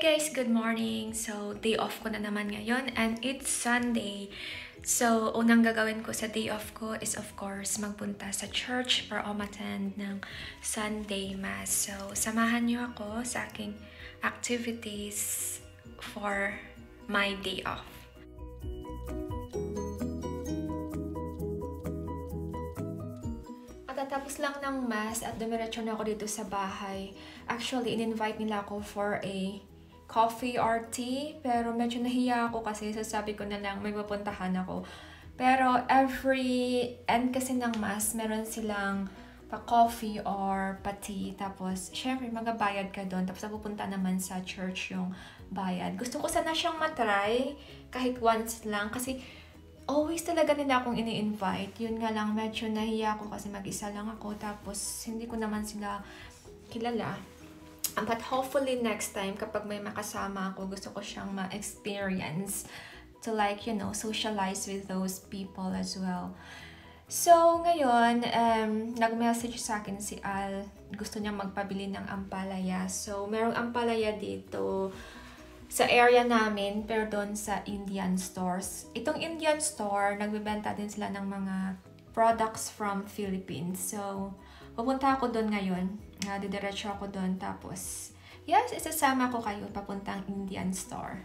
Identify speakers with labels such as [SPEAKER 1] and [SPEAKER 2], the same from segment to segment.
[SPEAKER 1] guys, good morning. So, day off ko na naman ngayon and it's Sunday. So, unang gagawin ko sa day off ko is of course magpunta sa church para umattend ng Sunday Mass. So, samahan niyo ako sa aking activities for my day off. Tatapos lang ng Mass at dumiretso na ako dito sa bahay. Actually, in-invite nila ako for a coffee or tea. Pero medyo nahiya ako kasi sasabi ko na lang may pupuntahan ako. Pero every end kasi ng Mass, meron silang pa-coffee or pa-tea. Tapos, syempre, magabayad ka doon. Tapos, pupunta naman sa church yung bayad. Gusto ko sana siyang matry kahit once lang. Kasi, always talaga nila akong ini-invite. Yun nga lang, medyo nahiya ako kasi mag-isa lang ako. Tapos, hindi ko naman sila kilala. But hopefully next time, kapag may makasama ako, gusto ko siyang ma-experience to like, you know, socialize with those people as well. So, ngayon, nag-message sa akin si Al. Gusto niya magpabili ng ampalaya. So, merong ampalaya dito sa area namin, pero doon sa Indian stores. Itong Indian store, nagbebenta din sila ng mga products from Philippines. So, pupunta ako doon ngayon. Didiretso ako doon. Tapos, yes, isasama ko kayo papuntang Indian store.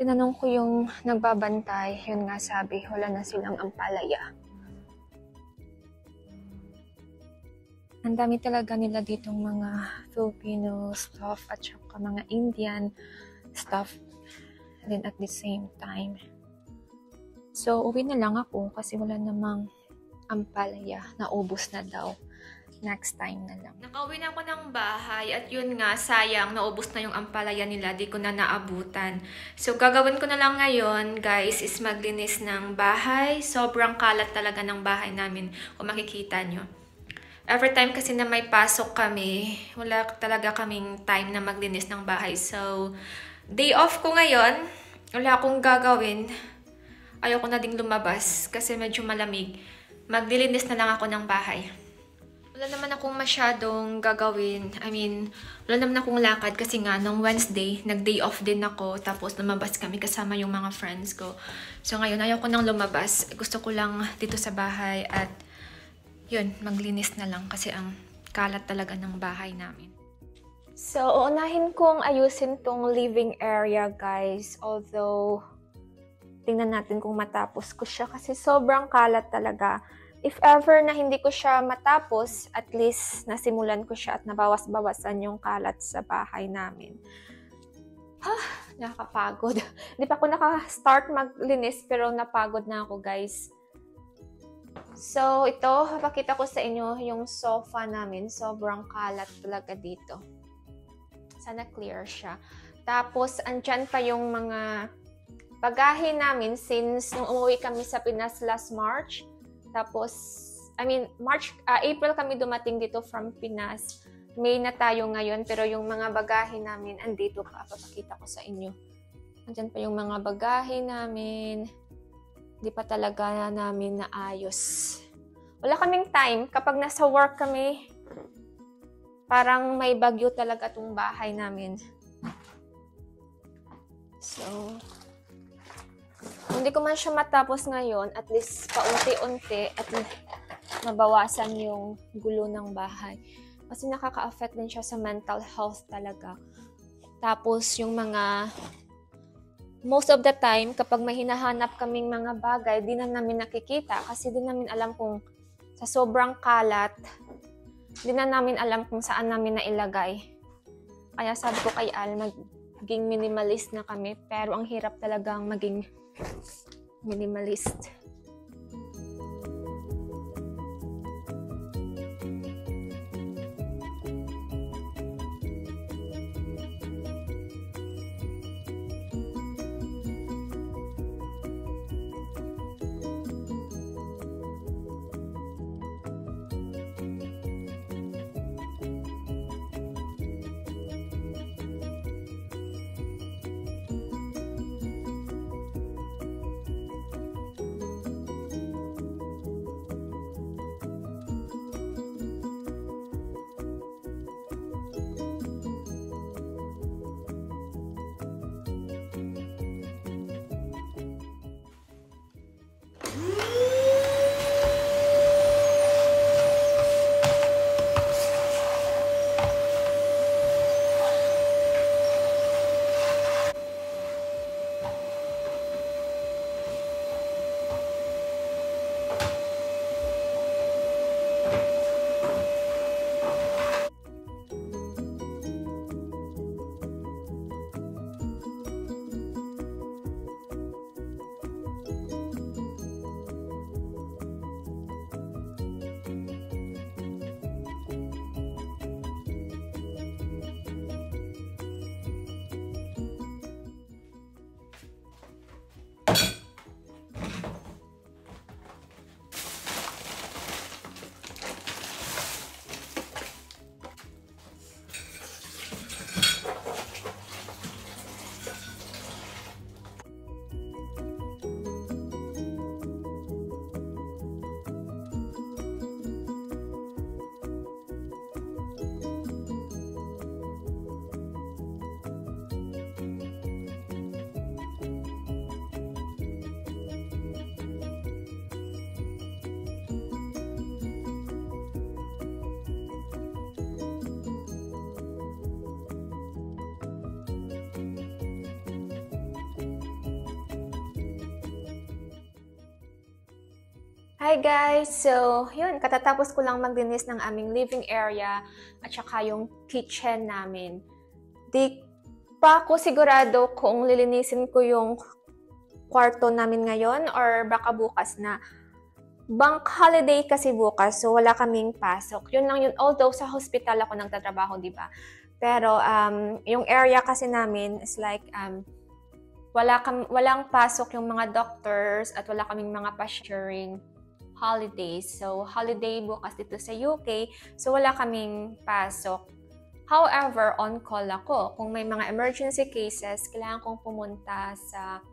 [SPEAKER 1] Tinanong ko yung nagbabantay, yun nga sabi, wala na silang ampalaya. Ang dami talaga nila ditong mga Filipino stuff at saka mga Indian stuff din at the same time. So, uwi na lang ako kasi wala namang ampalaya, naubos na daw. Next time na lang. Nakauwi na ako ng bahay at yun nga, sayang, naubos na yung ampalaya nila, di ko na naabutan. So, gagawin ko na lang ngayon, guys, is maglinis ng bahay. Sobrang kalat talaga ng bahay namin, kung makikita nyo. Every time kasi na may pasok kami, wala talaga kaming time na maglinis ng bahay. So, day off ko ngayon, wala akong gagawin. Ayoko na ding lumabas kasi medyo malamig. Maglilinis na lang ako ng bahay. Wala naman akong masyadong gagawin. I mean, wala naman akong lakad kasi nga, nung Wednesday, nag-day off din ako. Tapos lumabas kami kasama yung mga friends ko. So ngayon, ayoko nang lumabas. Gusto ko lang dito sa bahay at yun, maglinis na lang kasi ang kalat talaga ng bahay namin. So, uunahin kong ayusin tong living area, guys. Although, tingnan natin kung matapos ko siya kasi sobrang kalat talaga. If ever na hindi ko siya matapos, at least nasimulan ko siya at nabawas-bawasan yung kalat sa bahay namin. Nakakapagod. Hindi pa ako naka-start maglinis pero napagod na ako, guys. So, ito, papakita ko sa inyo yung sofa namin. Sobrang kalat talaga dito. Sana clear siya. Tapos, andyan pa yung mga bagahe namin since nung umuwi kami sa Pinas last March. Tapos, April kami dumating dito from Pinas. May na tayo ngayon, pero yung mga bagahe namin, andito pa. Papakita ko sa inyo. Andyan pa yung mga bagahe namin. Hindi pa talaga namin naayos. Wala kaming time. Kapag nasa work kami, parang may bagyo talaga itong bahay namin. So, hindi ko man siya matapos ngayon, at least paunti-unti at mabawasan yung gulo ng bahay. Kasi nakaka-affect din siya sa mental health talaga. Tapos yung mga, most of the time, kapag may hinahanap kaming mga bagay, di na namin nakikita kasi di namin alam kung sa sobrang kalat, di na namin alam kung saan namin nailagay. Kaya sabi ko kay Al, maging minimalist na kami, pero ang hirap talagang maging minimalist. Hi guys! So, yun, katatapos ko lang maglinis ng aming living area at saka yung kitchen namin. Di pa ako sigurado kung lilinisin ko yung kwarto namin ngayon or baka bukas na. Bank holiday kasi bukas, so wala kaming pasok. Yun lang yun. Although sa hospital ako nagtatrabaho, di ba? Pero yung area kasi namin is like walang pasok yung mga doctors at wala kaming mga pasturing holidays. So, holiday bukas dito sa UK. So, wala kaming pasok. However, on call ako. Kung may mga emergency cases, kailangan kong pumunta sa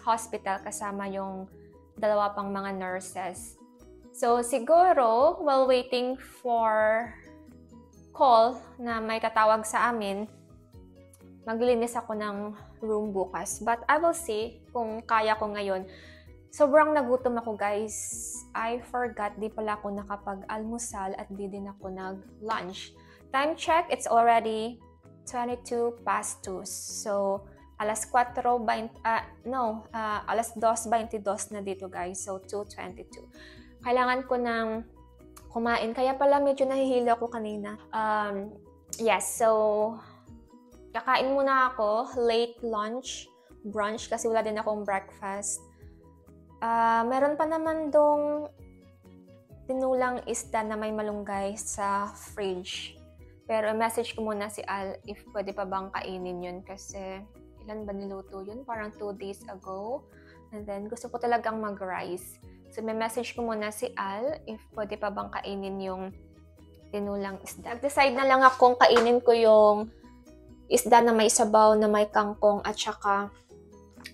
[SPEAKER 1] hospital kasama yung dalawa pang mga nurses. So, siguro, while waiting for call na may tatawag sa amin, maglinis ako ng room bukas. But I will see kung kaya ko ngayon. Sobrang nagutom ako, guys. I forgot, di pala ako nakapag-almusal at di din ako nag-lunch. Time check, it's already 22 past 2. So, alas 2:22 na dito, guys. So, 2:22. Kailangan ko ng kumain. Kaya pala medyo nahihilo ako kanina. Yes, so, kakain muna ako. Late lunch, brunch, kasi wala din akong breakfast. Meron pa naman dong tinulang isda na may malunggay sa fridge. Pero message ko muna si Al if pwede pa bang kainin yun kasi ilan ba niluto yun? Parang 2 days ago. And then gusto ko talagang mag-rice. So may message ko muna si Al if pwede pa bang kainin yung tinulang isda. Nag-decide na lang akong kainin ko yung isda na may sabaw, na may kangkong at saka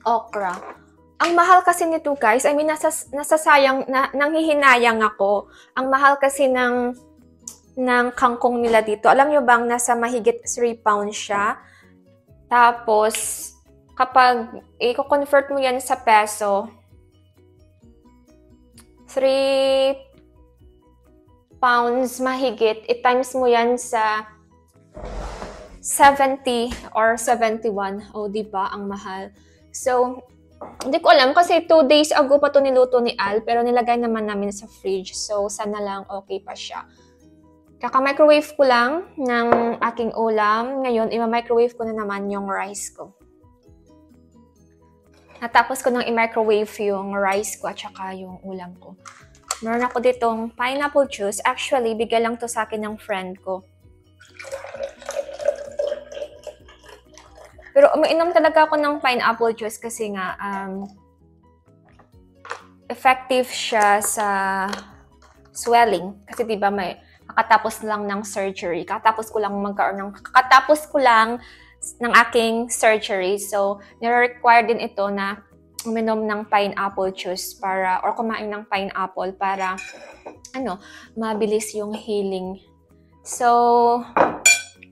[SPEAKER 1] okra. Ang mahal kasi nito, guys. I mean, nasasayang, nanghihinayang ako. Ang mahal kasi ng kangkong nila dito. Alam nyo bang nasa mahigit 3 pounds siya? Tapos, kapag i-convert mo yan sa peso, 3 pounds mahigit, i-times mo yan sa 70 or 71. O, diba? Ang mahal. So, hindi ko alam kasi 2 days ago pa to niluto ni Al pero nilagay naman namin sa fridge. So, sana lang okay pa siya. Kaka-microwave ko lang ng aking ulam. Ngayon, i-microwave ko na naman yung rice ko. Natapos ko nang i-microwave yung rice ko at saka yung ulam ko. Meron ako ditong pineapple juice. Actually, bigay lang to sa akin ng friend ko. Pero umiinom talaga ako ng pineapple juice kasi nga effective siya sa swelling. Kasi diba may kakatapos lang ng surgery. Kakatapos ko lang ng aking surgery. So, nire-require din ito na uminom ng pineapple juice or kumain ng pineapple para mabilis yung healing. So,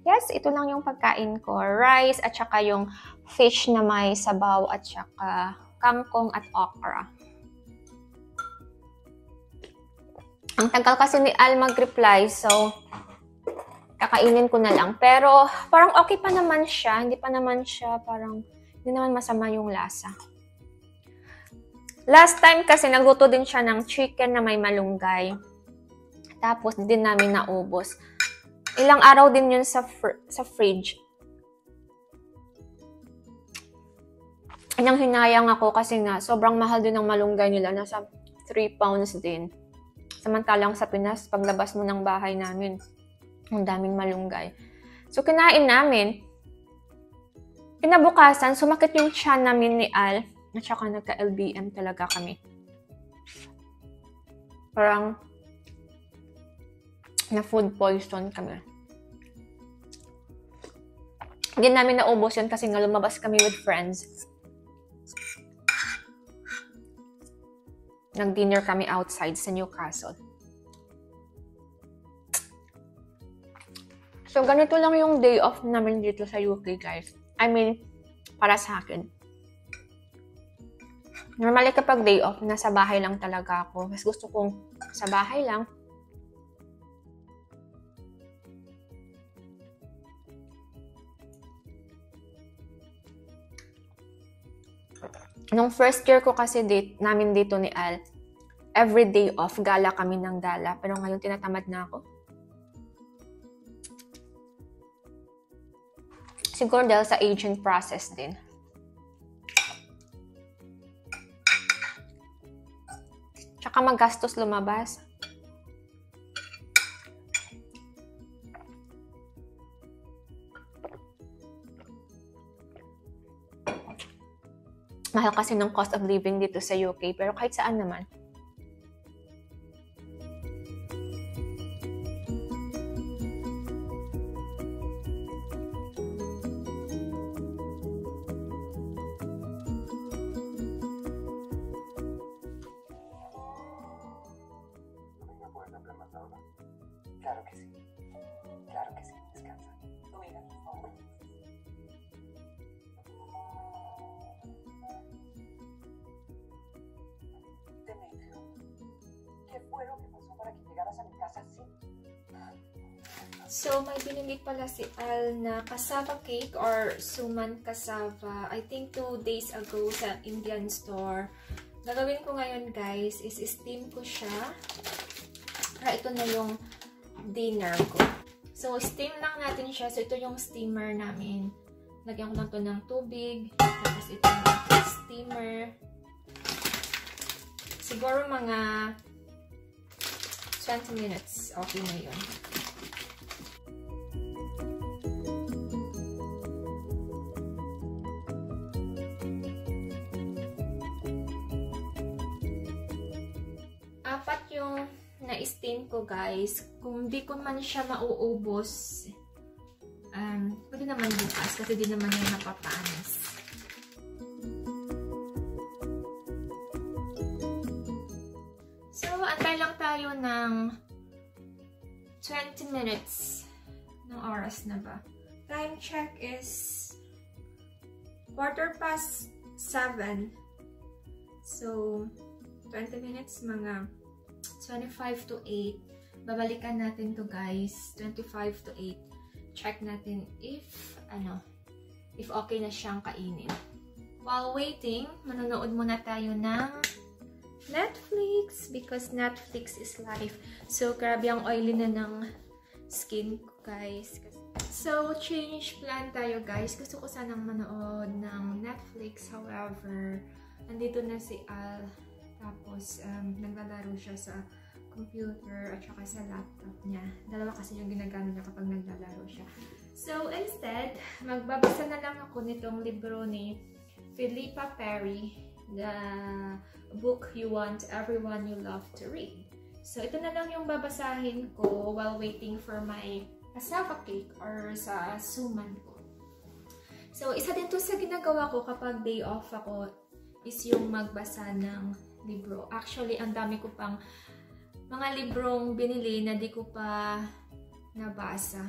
[SPEAKER 1] yes, ito lang yung pagkain ko. Rice at saka yung fish na may sabaw at saka kangkong at okra. Ang tagal kasi ni Al mag-reply, so kakainin ko na lang. Pero parang okay pa naman siya. Hindi naman masama yung lasa. Last time kasi nagluto din siya ng chicken na may malunggay. Tapos din namin naubos. Ilang araw din yun sa fridge. Inang hinayang ako kasi nga sobrang mahal din ng malunggay nila. Nasa 3 pounds din. Samantalang sa Pinas, paglabas mo ng bahay namin, ang daming malunggay. So, kinain namin. Kinabukasan, sumakit yung tiyan namin ni Al. At saka nagka-LBM talaga kami. Parang na food poison kami. Hindi namin naubos yun kasi nga lumabas kami with friends. Nag-dinner kami outside sa Newcastle. So, ganito lang yung day off namin dito sa UK, guys. I mean, para sa akin. Normally kapag day off, nasa bahay lang talaga ako. Mas gusto kong sa bahay lang. Nung first year ko kasi namin dito ni Al, every day off, gala kami ng gala. Pero ngayon, tinatamad na ako. Siguro dahil sa aging process din. Tsaka magastos lumabas. Mahal kasi ng cost of living dito sa UK, pero kahit saan naman.
[SPEAKER 2] Claro que sí. Claro que sí. Descansa. Mira, por favor. Demetrio, ¿qué fue lo que pasó para que llegaras a mi casa así?
[SPEAKER 1] So, may binili pala si Al na cassava cake or suman cassava. I think 2 days ago sa Indian store. Gagawin ko ngayon, guys, is steam ko siya. Para ito na yung dinner ko. So, steam lang natin siya. So, ito yung steamer namin. Lagyan ko lang ito ng tubig. Tapos ito yung steamer. Siguro mga 20 minutes. Okay na yun. Apat yung na-steam ko, guys. Kung di ko man siya mauubos, pwede naman bukas kasi di naman yung napapanis. So, antay lang tayo ng 20 minutes. Anong oras na ba? Time check is 7:15. So, 20 minutes, mga 25 to 8. Babalikan natin to, guys. 25 to 8. Check natin if okay na siyang kainin. While waiting, manonood muna tayo ng Netflix because Netflix is life. So, grabe ang oily na ng skin ko, guys. So, change plan tayo, guys. Gusto ko sanang manood ng Netflix. However, nandito na si Al. Tapos, naglalaro siya sa computer at saka sa laptop niya. Dalawa kasi yung ginagamit niya kapag naglalaro siya. So, instead, magbabasa na lang ako nitong libro ni Philippa Perry, The Book You Want Everyone You Love to Read. So, ito na lang yung babasahin ko while waiting for my cassava cake or sa suman ko. So, isa din to sa ginagawa ko kapag day off ako is yung magbasa ng libro. Actually, ang dami ko pang mga librong binili na di ko pa nabasa.